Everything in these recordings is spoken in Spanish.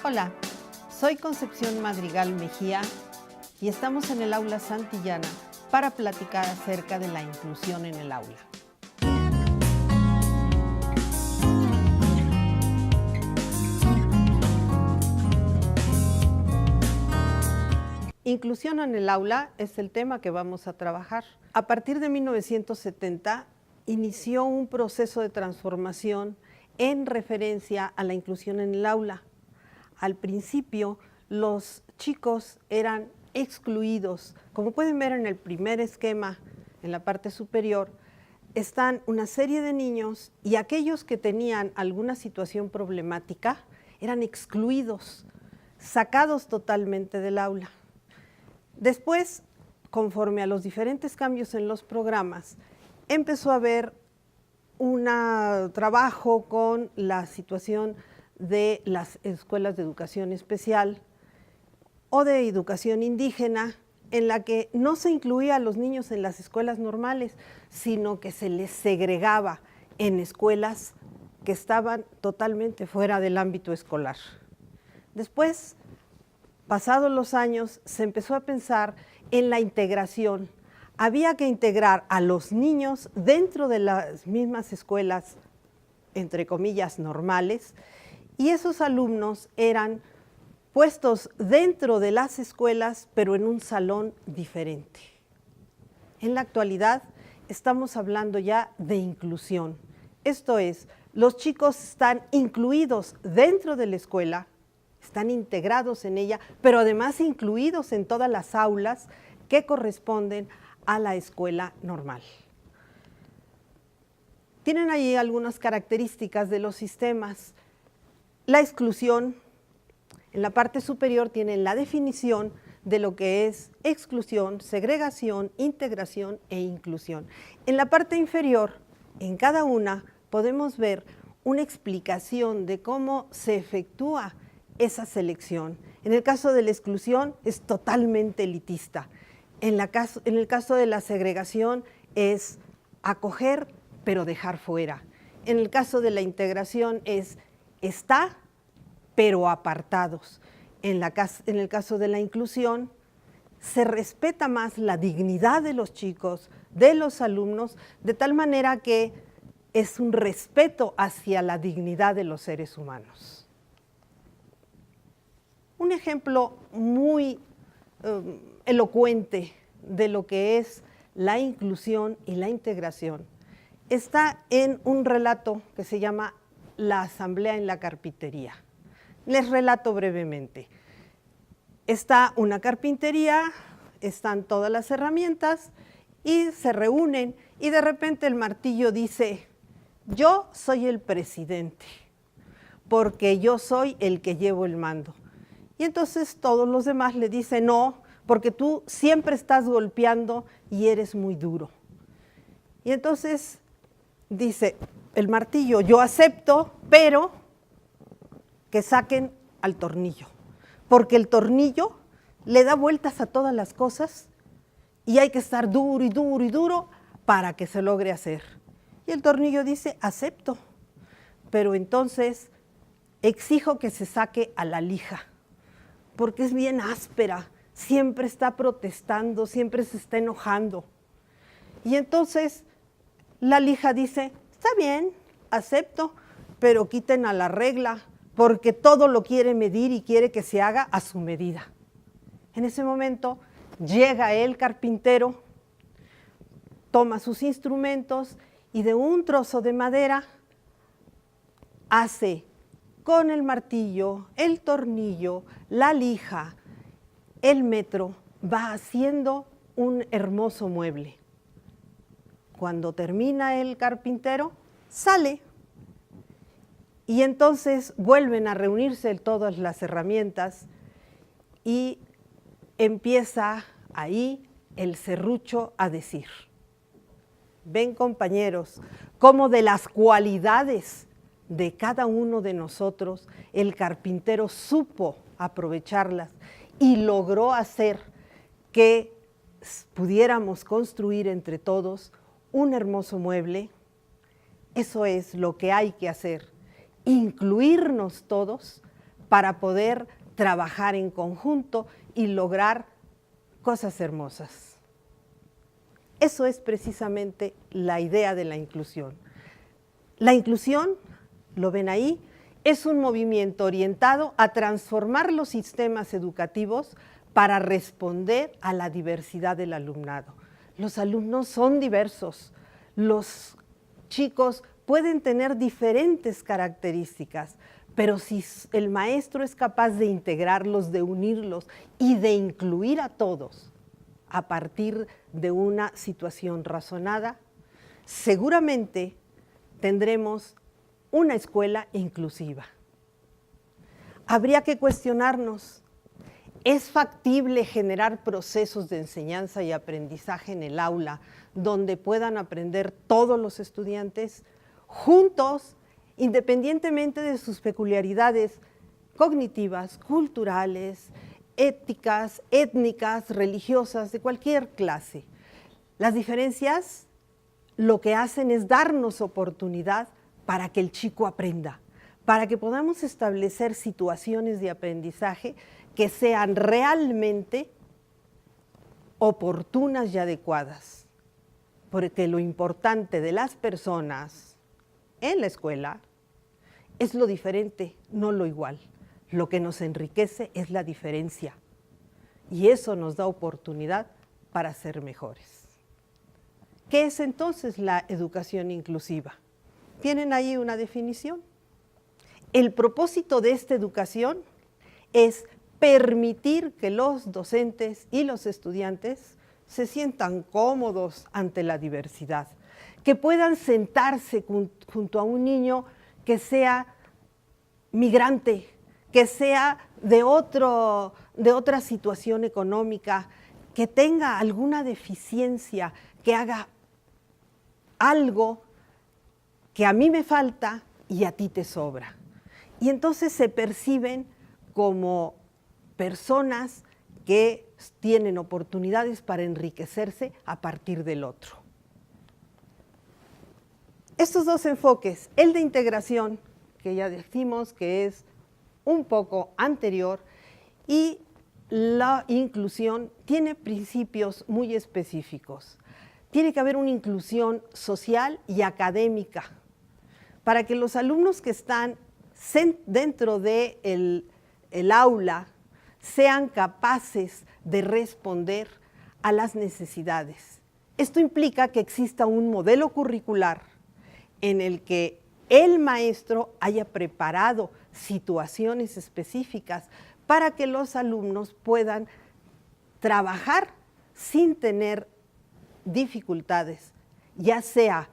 Hola, soy Concepción Madrigal Mejía y estamos en el Aula Santillana para platicar acerca de la inclusión en el aula. Inclusión en el aula es el tema que vamos a trabajar. A partir de 1970 inició un proceso de transformación en referencia a la inclusión en el aula. Al principio, los chicos eran excluidos. Como pueden ver en el primer esquema, en la parte superior, están una serie de niños y aquellos que tenían alguna situación problemática eran excluidos, sacados totalmente del aula. Después, conforme a los diferentes cambios en los programas, empezó a haber un trabajo con la situación de las escuelas de educación especial o de educación indígena, en la que no se incluía a los niños en las escuelas normales, sino que se les segregaba en escuelas que estaban totalmente fuera del ámbito escolar. Después, pasados los años, se empezó a pensar en la integración. Había que integrar a los niños dentro de las mismas escuelas, entre comillas, normales, y esos alumnos eran puestos dentro de las escuelas, pero en un salón diferente. En la actualidad estamos hablando ya de inclusión. Esto es, los chicos están incluidos dentro de la escuela, están integrados en ella, pero además incluidos en todas las aulas que corresponden a la escuela normal. Tienen ahí algunas características de los sistemas. La exclusión, en la parte superior tienen la definición de lo que es exclusión, segregación, integración e inclusión. En la parte inferior, en cada una, podemos ver una explicación de cómo se efectúa esa selección. En el caso de la exclusión es totalmente elitista. En el caso de la segregación es acoger pero dejar fuera. En el caso de la integración es está pero apartados. En el caso de la inclusión se respeta más la dignidad de los chicos, de los alumnos, de tal manera que es un respeto hacia la dignidad de los seres humanos. Un ejemplo muy elocuente de lo que es la inclusión y la integración está en un relato que se llama La Asamblea en la Carpintería. Les relato brevemente. Está una carpintería, están todas las herramientas y se reúnen y de repente el martillo dice: yo soy el presidente porque yo soy el que llevo el mando. Y entonces todos los demás le dicen: no, porque tú siempre estás golpeando y eres muy duro. Y entonces dice el martillo: yo acepto, pero que saquen al tornillo, porque el tornillo le da vueltas a todas las cosas y hay que estar duro y duro y duro para que se logre hacer. Y el tornillo dice: acepto, pero entonces exijo que se saque a la lija, porque es bien áspera, siempre está protestando, siempre se está enojando. Y entonces la lija dice: está bien, acepto, pero quiten a la regla, porque todo lo quiere medir y quiere que se haga a su medida. En ese momento llega el carpintero, toma sus instrumentos y de un trozo de madera hace con el martillo, el tornillo, la lija, el metro, va haciendo un hermoso mueble. Cuando termina el carpintero, sale. Y entonces vuelven a reunirse todas las herramientas y empieza ahí el serrucho a decir: ven, compañeros, cómo de las cualidades de cada uno de nosotros el carpintero supo aprovecharlas y logró hacer que pudiéramos construir entre todos un hermoso mueble. Eso es lo que hay que hacer, incluirnos todos para poder trabajar en conjunto y lograr cosas hermosas. Eso es precisamente la idea de la inclusión. La inclusión, lo ven ahí, es un movimiento orientado a transformar los sistemas educativos para responder a la diversidad del alumnado. Los alumnos son diversos, los chicos pueden tener diferentes características, pero si el maestro es capaz de integrarlos, de unirlos y de incluir a todos a partir de una situación razonada, seguramente tendremos una escuela inclusiva. Habría que cuestionarnos, ¿es factible generar procesos de enseñanza y aprendizaje en el aula donde puedan aprender todos los estudiantes juntos, independientemente de sus peculiaridades cognitivas, culturales, éticas, étnicas, religiosas, de cualquier clase? Las diferencias lo que hacen es darnos oportunidad para que el chico aprenda, para que podamos establecer situaciones de aprendizaje que sean realmente oportunas y adecuadas. Porque lo importante de las personas en la escuela es lo diferente, no lo igual. Lo que nos enriquece es la diferencia. Y eso nos da oportunidad para ser mejores. ¿Qué es entonces la educación inclusiva? Tienen ahí una definición. El propósito de esta educación es permitir que los docentes y los estudiantes se sientan cómodos ante la diversidad, que puedan sentarse junto a un niño que sea migrante, que sea de otra situación económica, que tenga alguna deficiencia, que haga algo que a mí me falta y a ti te sobra. Y entonces se perciben como personas que tienen oportunidades para enriquecerse a partir del otro. Estos dos enfoques, el de integración, que ya decimos que es un poco anterior, y la inclusión tiene principios muy específicos. Tiene que haber una inclusión social y académica para que los alumnos que están dentro del aula sean capaces de responder a las necesidades. Esto implica que exista un modelo curricular en el que el maestro haya preparado situaciones específicas para que los alumnos puedan trabajar sin tener dificultades, ya sea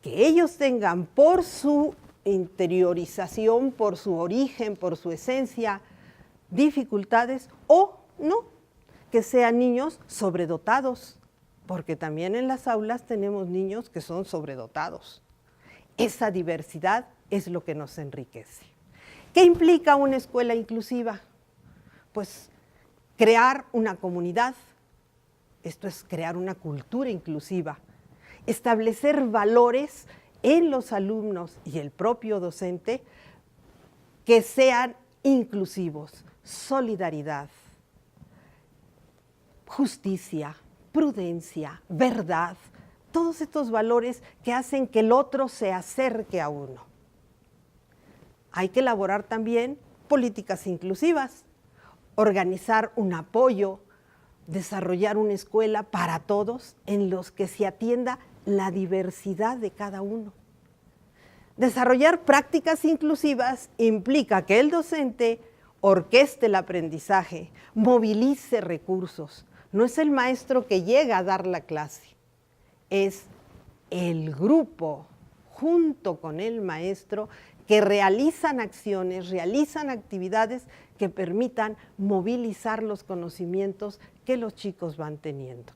que ellos tengan por su interiorización, por su origen, por su esencia, dificultades o no, que sean niños sobredotados, porque también en las aulas tenemos niños que son sobredotados. Esa diversidad es lo que nos enriquece. ¿Qué implica una escuela inclusiva? Pues crear una comunidad, esto es crear una cultura inclusiva, establecer valores en los alumnos y el propio docente que sean inclusivos, solidaridad, justicia, prudencia, verdad, todos estos valores que hacen que el otro se acerque a uno. Hay que elaborar también políticas inclusivas, organizar un apoyo, desarrollar una escuela para todos en los que se atienda la diversidad de cada uno. Desarrollar prácticas inclusivas implica que el docente orqueste el aprendizaje, movilice recursos. No es el maestro que llega a dar la clase, es el grupo junto con el maestro que realizan acciones, realizan actividades que permitan movilizar los conocimientos que los chicos van teniendo.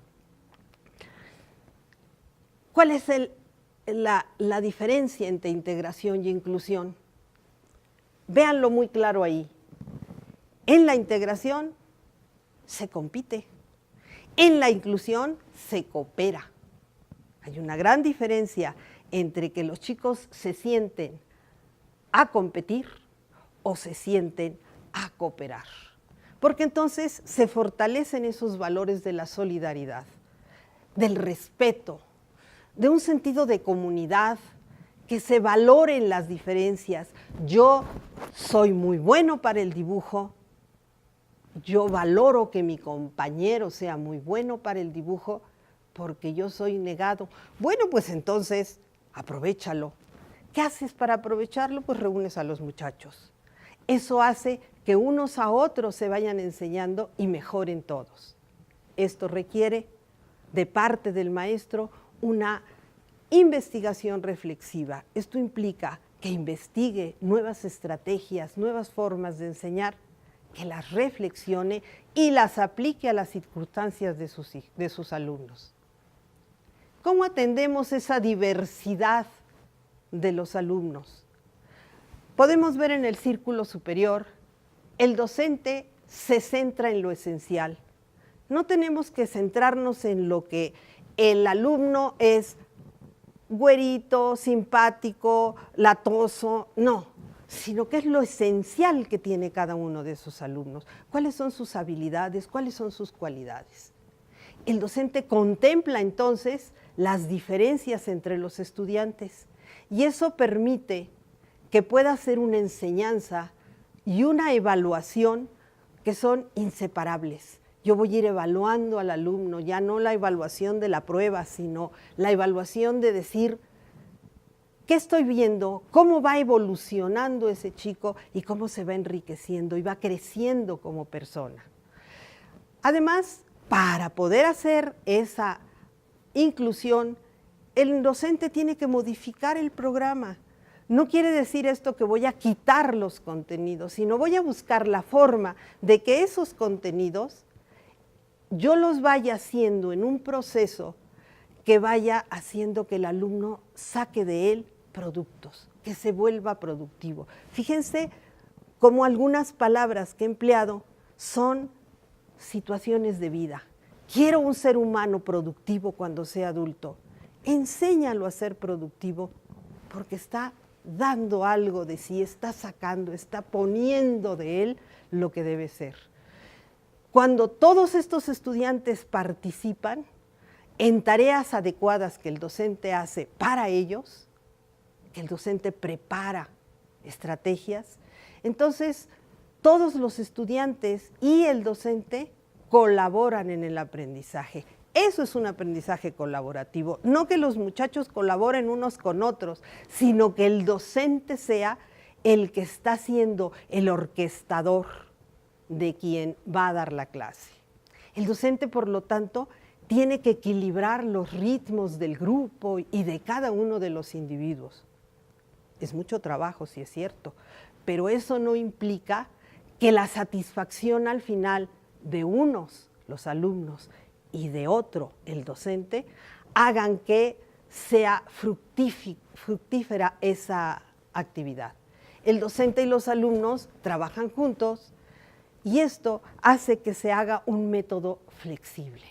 ¿Cuál es la diferencia entre integración y inclusión? Véanlo muy claro ahí. En la integración se compite, en la inclusión se coopera. Hay una gran diferencia entre que los chicos se sienten a competir o se sienten a cooperar. Porque entonces se fortalecen esos valores de la solidaridad, del respeto, de un sentido de comunidad, que se valoren las diferencias. Yo soy muy bueno para el dibujo, yo valoro que mi compañero sea muy bueno para el dibujo porque yo soy negado. Bueno, pues entonces, aprovéchalo. ¿Qué haces para aprovecharlo? Pues reúnes a los muchachos. Eso hace que unos a otros se vayan enseñando y mejoren todos. Esto requiere de parte del maestro una investigación reflexiva. Esto implica que investigue nuevas estrategias, nuevas formas de enseñar, que las reflexione y las aplique a las circunstancias de sus alumnos. ¿Cómo atendemos esa diversidad de los alumnos? Podemos ver en el círculo superior, el docente se centra en lo esencial. No tenemos que centrarnos en lo que el alumno es güerito, simpático, latoso, no, sino que es lo esencial que tiene cada uno de esos alumnos. ¿Cuáles son sus habilidades? ¿Cuáles son sus cualidades? El docente contempla entonces las diferencias entre los estudiantes y eso permite que pueda hacer una enseñanza y una evaluación que son inseparables. Yo voy a ir evaluando al alumno, ya no la evaluación de la prueba, sino la evaluación de decir, ¿qué estoy viendo? ¿Cómo va evolucionando ese chico y cómo se va enriqueciendo y va creciendo como persona? Además, para poder hacer esa inclusión, el docente tiene que modificar el programa. No quiere decir esto que voy a quitar los contenidos, sino voy a buscar la forma de que esos contenidos yo los vaya haciendo en un proceso que vaya haciendo que el alumno saque de él productos, que se vuelva productivo. Fíjense cómo algunas palabras que he empleado son situaciones de vida. Quiero un ser humano productivo cuando sea adulto. Enséñalo a ser productivo porque está dando algo de sí, está sacando, está poniendo de él lo que debe ser. Cuando todos estos estudiantes participan en tareas adecuadas que el docente hace para ellos, que el docente prepara estrategias, entonces todos los estudiantes y el docente colaboran en el aprendizaje. Eso es un aprendizaje colaborativo, no que los muchachos colaboren unos con otros, sino que el docente sea el que está siendo el orquestador de quien va a dar la clase. El docente, por lo tanto, tiene que equilibrar los ritmos del grupo y de cada uno de los individuos. Es mucho trabajo, sí es cierto, pero eso no implica que la satisfacción al final de unos, los alumnos, y de otro, el docente, hagan que sea fructífera esa actividad. El docente y los alumnos trabajan juntos y esto hace que se haga un método flexible.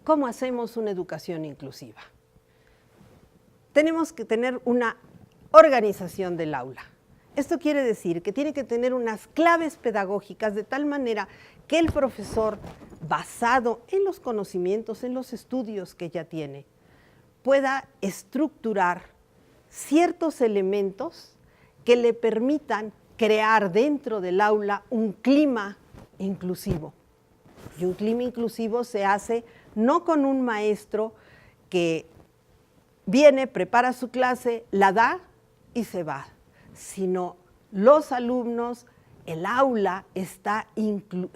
¿Cómo hacemos una educación inclusiva? Tenemos que tener una organización del aula. Esto quiere decir que tiene que tener unas claves pedagógicas de tal manera que el profesor, basado en los conocimientos, en los estudios que ya tiene, pueda estructurar ciertos elementos que le permitan crear dentro del aula un clima inclusivo. Y un clima inclusivo se hace no con un maestro que viene, prepara su clase, la da y se va, sino los alumnos, el aula está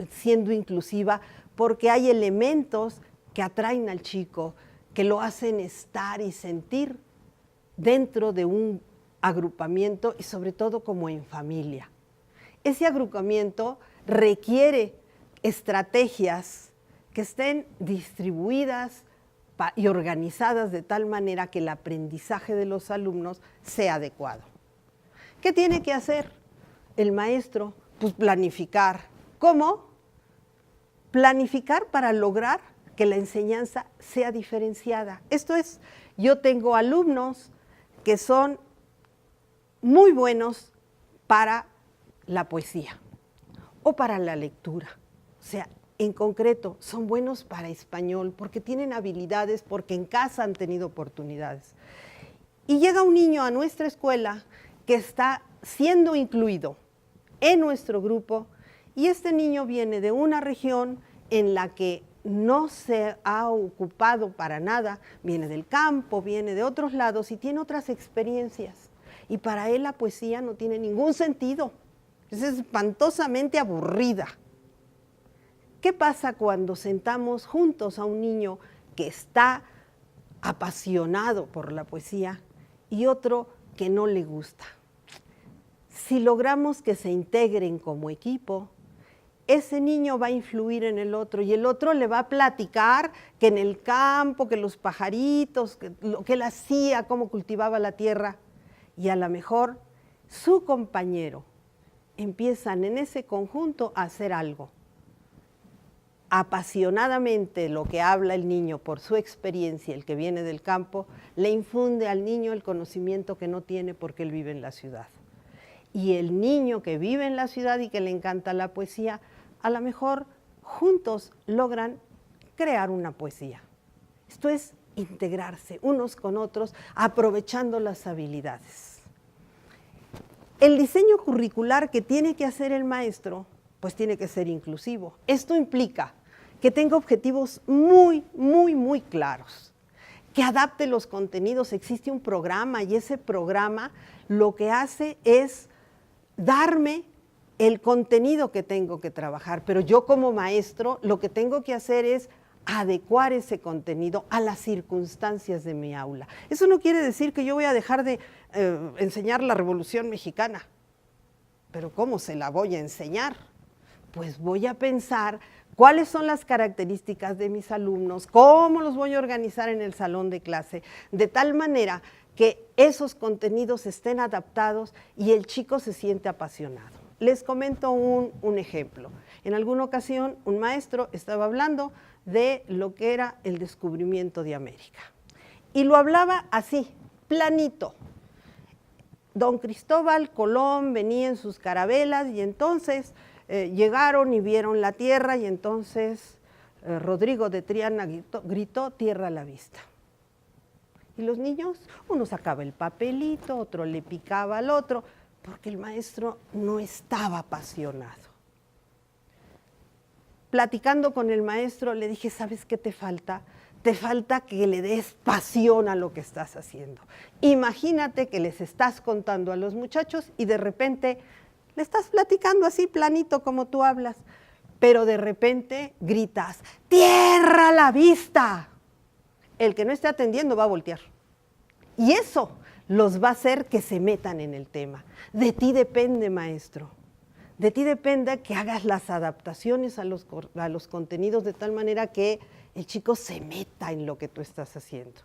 siendo inclusiva porque hay elementos que atraen al chico, que lo hacen estar y sentir dentro de un agrupamiento y sobre todo como en familia. Ese agrupamiento requiere estrategias que estén distribuidas y organizadas de tal manera que el aprendizaje de los alumnos sea adecuado. ¿Qué tiene que hacer el maestro? Pues planificar. ¿Cómo? Planificar para lograr que la enseñanza sea diferenciada. Esto es, yo tengo alumnos que son muy buenos para la poesía o para la lectura. O sea, en concreto, son buenos para español porque tienen habilidades, porque en casa han tenido oportunidades. Y llega un niño a nuestra escuela que está siendo incluido en nuestro grupo y este niño viene de una región en la que no se ha ocupado para nada, viene del campo, viene de otros lados y tiene otras experiencias. Y para él la poesía no tiene ningún sentido, es espantosamente aburrida. ¿Qué pasa cuando sentamos juntos a un niño que está apasionado por la poesía y otro que no le gusta? Si logramos que se integren como equipo, ese niño va a influir en el otro y el otro le va a platicar que en el campo, que los pajaritos, que lo que él hacía, cómo cultivaba la tierra. Y a lo mejor su compañero empiezan en ese conjunto a hacer algo. Apasionadamente lo que habla el niño por su experiencia, el que viene del campo, le infunde al niño el conocimiento que no tiene porque él vive en la ciudad. Y el niño que vive en la ciudad y que le encanta la poesía, a lo mejor juntos logran crear una poesía. Esto es integrarse unos con otros, aprovechando las habilidades. El diseño curricular que tiene que hacer el maestro, pues tiene que ser inclusivo. Esto implica que tenga objetivos muy claros, que adapte los contenidos. Existe un programa y ese programa lo que hace es darme el contenido que tengo que trabajar, pero yo como maestro lo que tengo que hacer es adecuar ese contenido a las circunstancias de mi aula. Eso no quiere decir que yo voy a dejar de enseñar la Revolución Mexicana, pero ¿cómo se la voy a enseñar? Pues voy a pensar cuáles son las características de mis alumnos, cómo los voy a organizar en el salón de clase, de tal manera que esos contenidos estén adaptados y el chico se siente apasionado. Les comento un ejemplo. En alguna ocasión un maestro estaba hablando de lo que era el descubrimiento de América. Y lo hablaba así, planito. Don Cristóbal Colón venía en sus carabelas y entonces llegaron y vieron la tierra y entonces Rodrigo de Triana gritó tierra a la vista. Y los niños, uno sacaba el papelito, otro le picaba al otro, porque el maestro no estaba apasionado. Platicando con el maestro le dije, ¿sabes qué te falta? Te falta que le des pasión a lo que estás haciendo. Imagínate que les estás contando a los muchachos y de repente le estás platicando así planito como tú hablas, pero de repente gritas, ¡tierra a la vista! El que no esté atendiendo va a voltear. Y eso los va a hacer que se metan en el tema. De ti depende, maestro. De ti depende que hagas las adaptaciones a los contenidos de tal manera que el chico se meta en lo que tú estás haciendo.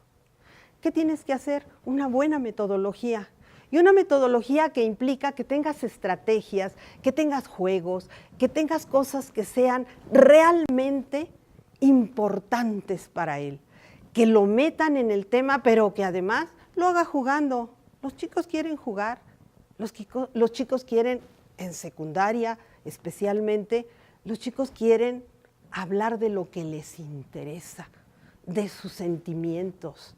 ¿Qué tienes que hacer? Una buena metodología. Y una metodología que implica que tengas estrategias, que tengas juegos, que tengas cosas que sean realmente importantes para él. Que lo metan en el tema, pero que además lo haga jugando. Los chicos quieren jugar, los chicos quieren, en secundaria especialmente, los chicos quieren hablar de lo que les interesa, de sus sentimientos.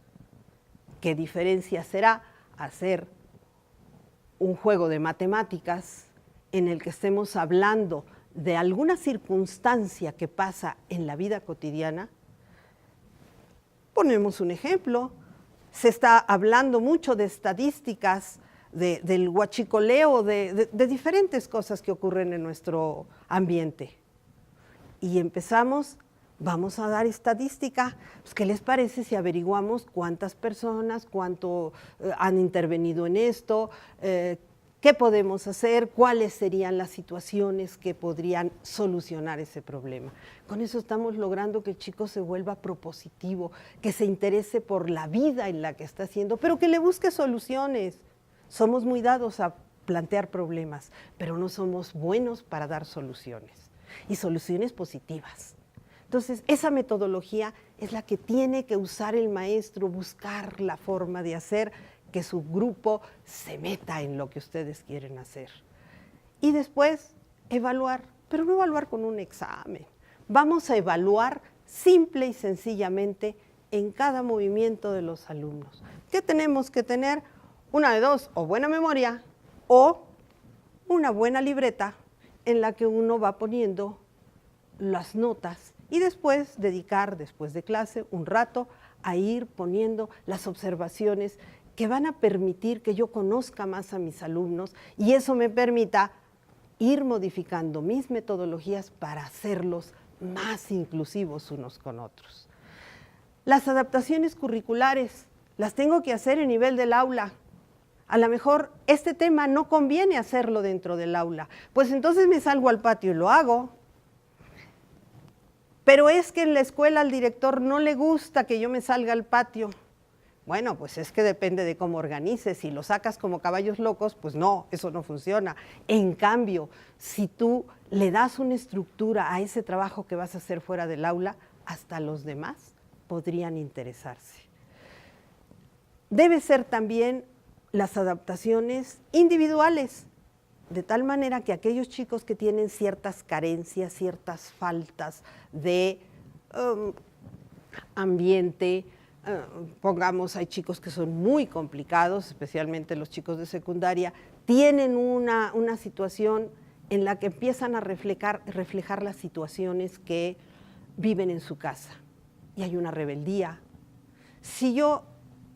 ¿Qué diferencia será hacer un juego de matemáticas en el que estemos hablando de alguna circunstancia que pasa en la vida cotidiana? Ponemos un ejemplo, se está hablando mucho de estadísticas, del huachicoleo, de diferentes cosas que ocurren en nuestro ambiente. Y empezamos, vamos a dar estadística, pues, ¿qué les parece si averiguamos cuántas personas, cuánto han intervenido en esto, qué podemos hacer, cuáles serían las situaciones que podrían solucionar ese problema? Con eso estamos logrando que el chico se vuelva propositivo, que se interese por la vida en la que está haciendo, pero que le busque soluciones. Somos muy dados a plantear problemas, pero no somos buenos para dar soluciones, y soluciones positivas. Entonces, esa metodología es la que tiene que usar el maestro, buscar la forma de hacer que su grupo se meta en lo que ustedes quieren hacer. y después evaluar, pero no evaluar con un examen. Vamos a evaluar simple y sencillamente en cada movimiento de los alumnos. ¿Qué tenemos que tener? Una de dos, o buena memoria o una buena libreta en la que uno va poniendo las notas y después dedicar, después de clase, un rato a ir poniendo las observaciones que van a permitir que yo conozca más a mis alumnos y eso me permita ir modificando mis metodologías para hacerlos más inclusivos unos con otros. Las adaptaciones curriculares las tengo que hacer en nivel del aula. A lo mejor este tema no conviene hacerlo dentro del aula, pues entonces me salgo al patio y lo hago. Pero es que en la escuela al director no le gusta que yo me salga al patio. Bueno, pues es que depende de cómo organices. Si lo sacas como caballos locos, pues no, eso no funciona. En cambio, si tú le das una estructura a ese trabajo que vas a hacer fuera del aula, hasta los demás podrían interesarse. Debe ser también las adaptaciones individuales, de tal manera que aquellos chicos que tienen ciertas carencias, ciertas faltas de ambiente, pongamos, hay chicos que son muy complicados, especialmente los chicos de secundaria, tienen una situación en la que empiezan a reflejar las situaciones que viven en su casa. Y hay una rebeldía. Si yo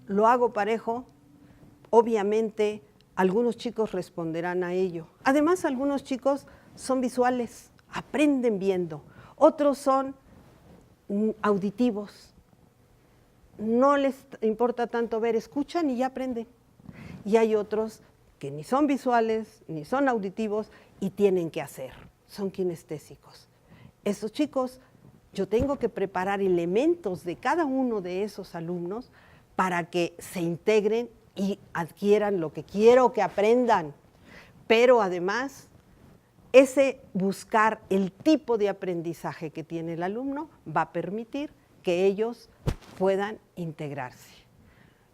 lo hago parejo, obviamente algunos chicos responderán a ello. Además, algunos chicos son visuales, aprenden viendo. Otros son auditivos. No les importa tanto ver, escuchan y ya aprenden. Y hay otros que ni son visuales, ni son auditivos y tienen que hacer, son kinestésicos. Esos chicos, yo tengo que preparar elementos de cada uno de esos alumnos para que se integren y adquieran lo que quiero que aprendan. Pero además, ese buscar el tipo de aprendizaje que tiene el alumno va a permitir que ellos puedan integrarse.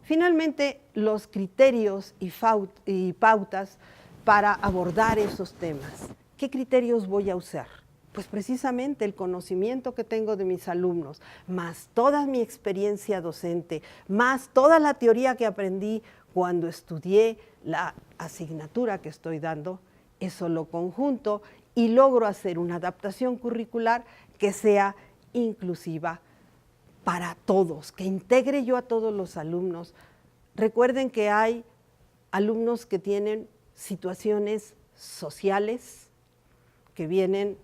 Finalmente, los criterios y pautas para abordar esos temas. ¿Qué criterios voy a usar? Pues precisamente el conocimiento que tengo de mis alumnos, más toda mi experiencia docente, más toda la teoría que aprendí cuando estudié la asignatura que estoy dando, eso lo conjunto y logro hacer una adaptación curricular que sea inclusiva para todos, que integre yo a todos los alumnos. Recuerden que hay alumnos que tienen situaciones sociales, que vienen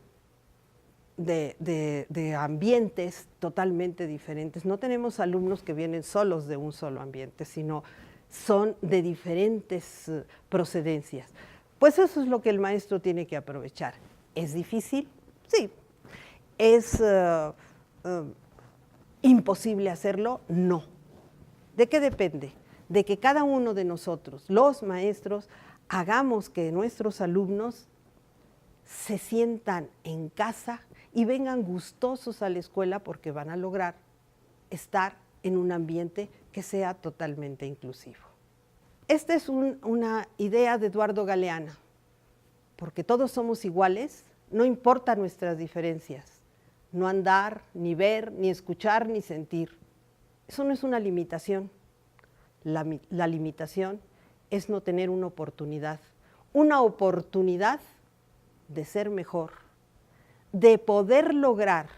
de ambientes totalmente diferentes. No tenemos alumnos que vienen solos de un solo ambiente, sino son de diferentes procedencias. Pues eso es lo que el maestro tiene que aprovechar. ¿Es difícil? Sí. ¿Es imposible hacerlo? No. ¿De qué depende? De que cada uno de nosotros, los maestros, hagamos que nuestros alumnos se sientan en casa y vengan gustosos a la escuela porque van a lograr estar en un ambiente que sea totalmente inclusivo. Esta es una idea de Eduardo Galeana, porque todos somos iguales, no importan nuestras diferencias, no andar, ni ver, ni escuchar, ni sentir. Eso no es una limitación. La limitación es no tener una oportunidad de ser mejor, de poder lograr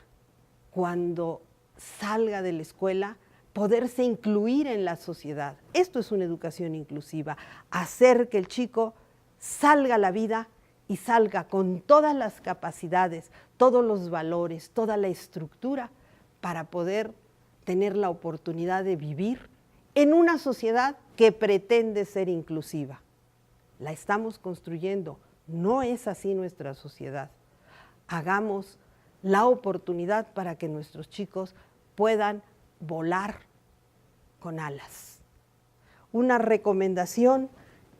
cuando salga de la escuela, poderse incluir en la sociedad. Esto es una educación inclusiva, hacer que el chico salga a la vida y salga con todas las capacidades, todos los valores, toda la estructura para poder tener la oportunidad de vivir en una sociedad que pretende ser inclusiva. La estamos construyendo, no es así nuestra sociedad. Hagamos la oportunidad para que nuestros chicos puedan volar con alas. Una recomendación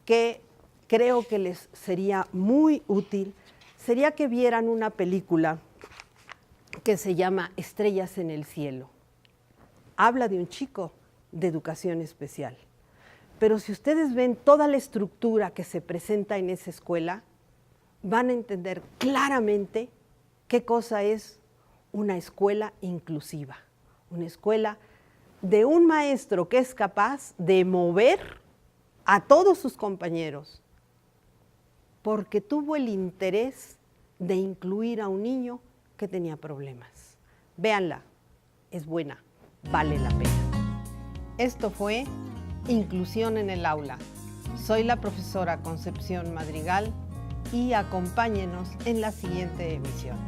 que creo que les sería muy útil sería que vieran una película que se llama Estrellas en el cielo. Habla de un chico de educación especial. Pero si ustedes ven toda la estructura que se presenta en esa escuela, van a entender claramente qué cosa es una escuela inclusiva, una escuela de un maestro que es capaz de mover a todos sus compañeros porque tuvo el interés de incluir a un niño que tenía problemas. Véanla, es buena, vale la pena. Esto fue Inclusión en el Aula. Soy la profesora Concepción Madrigal y acompáñenos en la siguiente emisión.